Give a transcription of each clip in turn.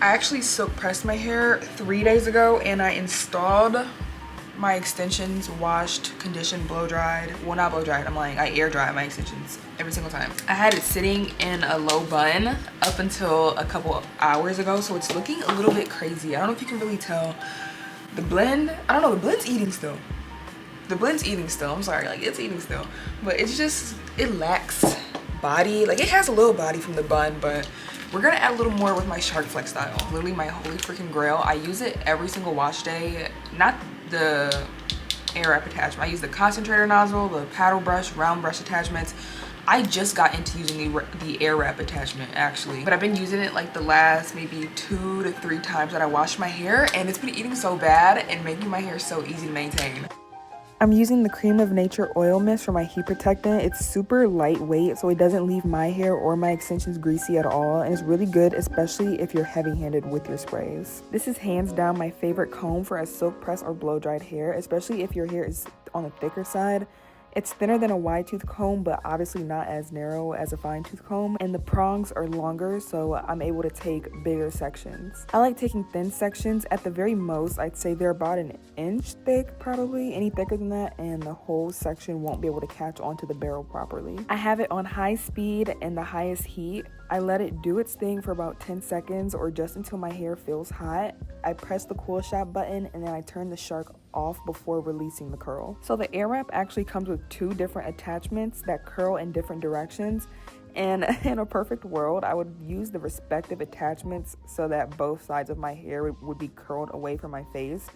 I actually silk pressed my hair 3 days ago and I installed my extensions, washed, conditioned, blow dried. Well, not blow dried, I'm lying. I air dry my extensions every single time. I had it sitting in a low bun up until a couple hours ago, so it's looking a little bit crazy. I don't know if you can really tell. The blend, I don't know, the blend's eating still. The blend's eating still, I'm sorry, like it's eating still. But it's just, it lacks body. Like it has a little body from the bun, but we're gonna add a little more with my Shark Flexstyle. Literally my holy freaking grail. I use it every single wash day. Not the air wrap attachment. I use the concentrator nozzle, the paddle brush, round brush attachments. I just got into using the air wrap attachment actually, but I've been using it like the last maybe 2 to 3 times that I wash my hair, and it's been eating so bad and making my hair so easy to maintain. I'm using the Cream of Nature oil mist for my heat protectant. It's super lightweight, so it doesn't leave my hair or my extensions greasy at all, and it's really good, especially if you're heavy-handed with your sprays. This is hands down my favorite comb for a silk press or blow dried hair, especially if your hair is on the thicker side. It's thinner than a wide tooth comb, but obviously not as narrow as a fine tooth comb. And the prongs are longer, so I'm able to take bigger sections. I like taking thin sections. At the very most, I'd say they're about an inch thick, probably. Any thicker than that, and the whole section won't be able to catch onto the barrel properly. I have it on high speed and the highest heat. I let it do its thing for about 10 seconds or just until my hair feels hot. I press the cool shot button and then I turn the Shark off before releasing the curl. So the air wrap actually comes with 2 different attachments that curl in different directions. And in a perfect world, I would use the respective attachments so that both sides of my hair would be curled away from my face.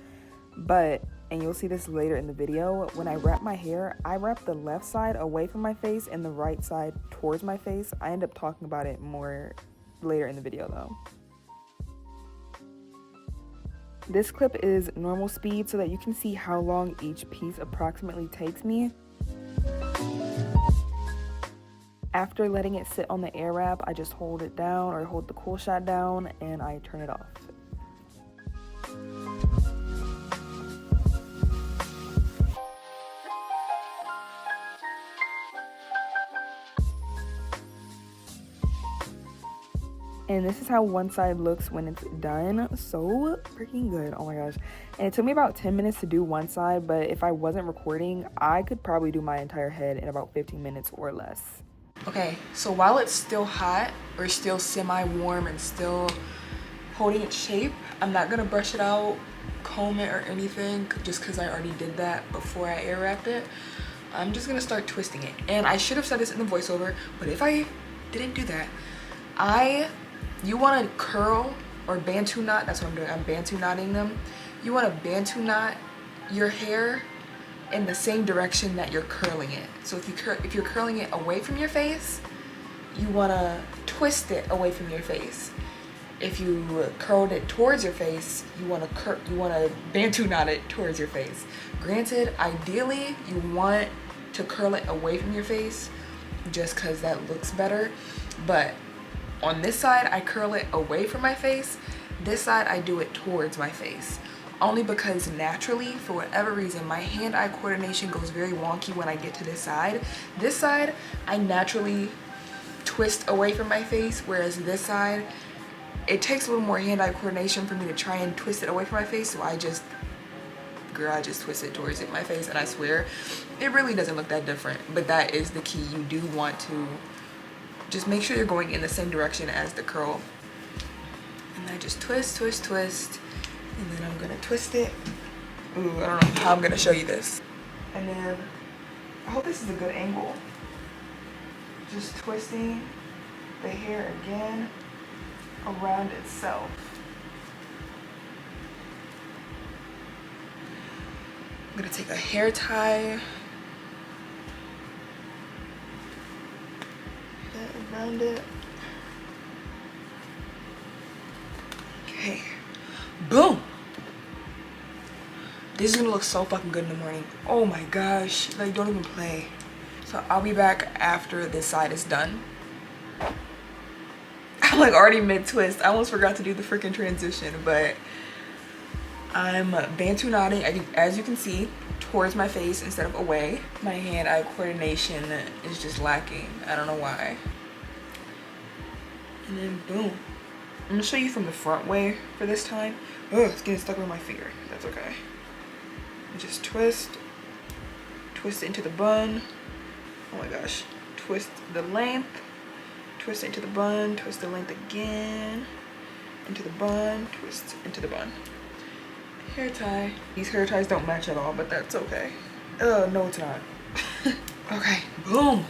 But, and you'll see this later in the video, when I wrap my hair, I wrap the left side away from my face and the right side towards my face. I end up talking about it more later in the video though. This clip is normal speed so that you can see how long each piece approximately takes me. After letting it sit on the air wrap, I just hold it down or hold the cool shot down and I turn it off. And this is how one side looks when it's done. So freaking good, oh my gosh. And it took me about 10 minutes to do one side, but if I wasn't recording, I could probably do my entire head in about 15 minutes or less. Okay, so while it's still hot or still semi-warm and still holding its shape, I'm not gonna brush it out, comb it or anything, just because I already did that before I air wrapped it. I'm just gonna start twisting it. And I should have said this in the voiceover, but if I didn't do that, you want to curl or bantu knot. That's what I'm doing. I'm bantu knotting them. You want to bantu knot your hair in the same direction that you're curling it. So if you're curling it away from your face, you want to twist it away from your face. If you curled it towards your face, you want to bantu knot it towards your face. Granted, ideally you want to curl it away from your face just because that looks better, but on this side, I curl it away from my face. This side, I do it towards my face. Only because naturally, for whatever reason, my hand-eye coordination goes very wonky when I get to this side. This side, I naturally twist away from my face, whereas this side, it takes a little more hand-eye coordination for me to try and twist it away from my face, so I just twist it towards my face, and I swear, it really doesn't look that different. But that is the key. You do want to just make sure you're going in the same direction as the curl. And I just twist, twist, twist. And then I'm gonna twist it. Ooh, I don't know how I'm gonna show you this. And then, I hope this is a good angle. Just twisting the hair again around itself. I'm gonna take a hair tie. Around it. Okay. Boom! This is gonna look so fucking good in the morning. Oh my gosh. Like, don't even play. So I'll be back after this side is done. I'm like already mid-twist. I almost forgot to do the freaking transition, but I'm bantu knotting, as you can see, towards my face instead of away. My hand-eye coordination is just lacking. I don't know why. And then boom. I'm gonna show you from the front way for this time. Oh, it's getting stuck with my finger. That's okay. And just twist it into the bun. Oh my gosh. Twist the length, twist it into the bun, twist the length again, into the bun, twist into the bun. Hair tie. These hair ties don't match at all, but that's okay. Oh, no, it's not. Okay, boom.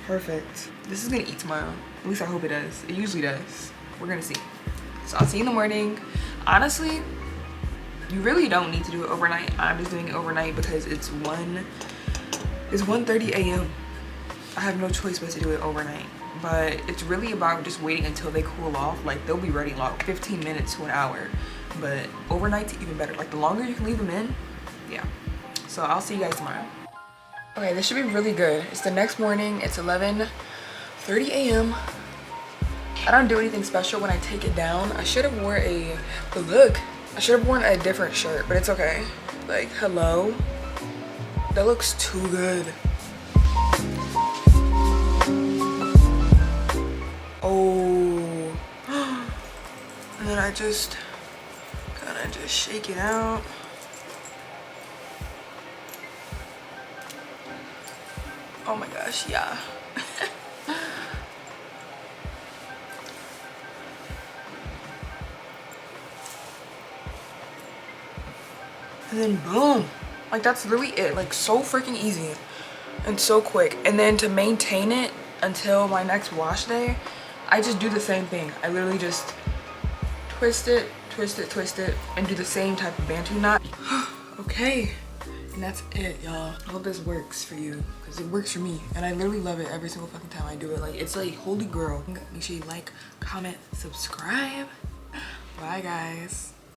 Perfect. This is gonna eat tomorrow. At least I hope it does. It usually does. We're gonna see. So I'll see you in the morning. Honestly, you really don't need to do it overnight. I'm just doing it overnight because it's 1:30 a.m. I have no choice but to do it overnight. But it's really about just waiting until they cool off. Like, they'll be ready in like 15 minutes to an hour. But overnight's even better. Like, the longer you can leave them in, yeah. So I'll see you guys tomorrow. Okay, this should be really good. It's the next morning. It's 11:30 a.m. I don't do anything special when I take it down. I should have worn I should have worn a different shirt, but it's okay. Like, hello? That looks too good. Oh. And then I just kind of just shake it out. Oh my gosh, yeah. And then boom. Like, that's really it. Like, so freaking easy and so quick. And then to maintain it until my next wash day, I just do the same thing. I literally just twist it, and do the same type of bantu knot. Okay, and that's it, y'all. I hope this works for you, because it works for me, and I literally love it every single fucking time I do it. Like, it's like holy grail. Make sure you like, comment, subscribe. Bye, guys.